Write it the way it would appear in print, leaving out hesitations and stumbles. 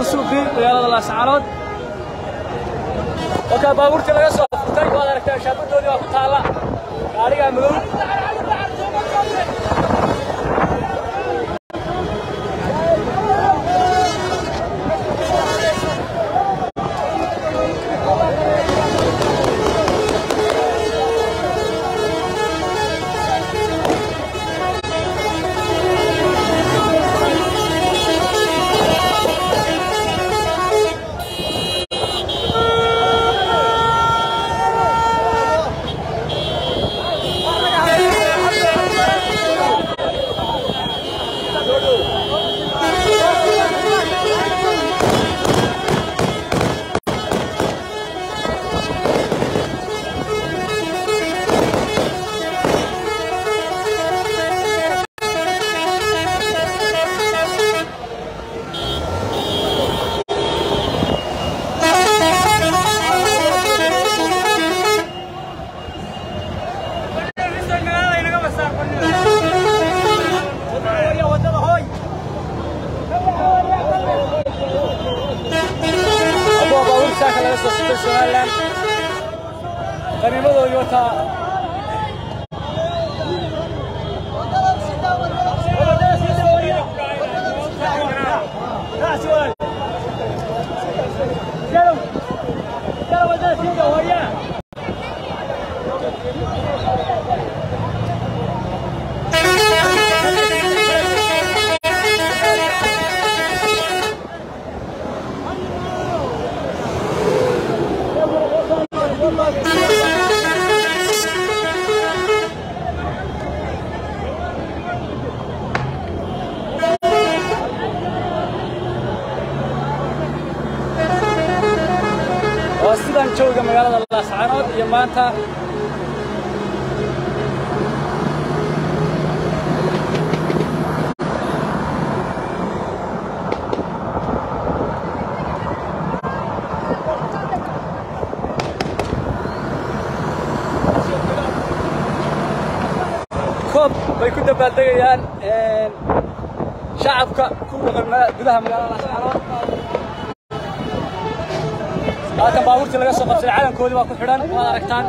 سوقي magaalada Laascaanood oo baabuurta laga soo furtay waad aragtaa shaabadoodii waa ku taala gaariga madow قريبه يوتا sidaan jooga magaalada Laascaanood iyo maanta koob bay ku dabaaldegayaan shacabka ku gudaha magaalada Laascaanood هذا باورتي لقى سقط العالم كودي ما كنت حران ما ركتان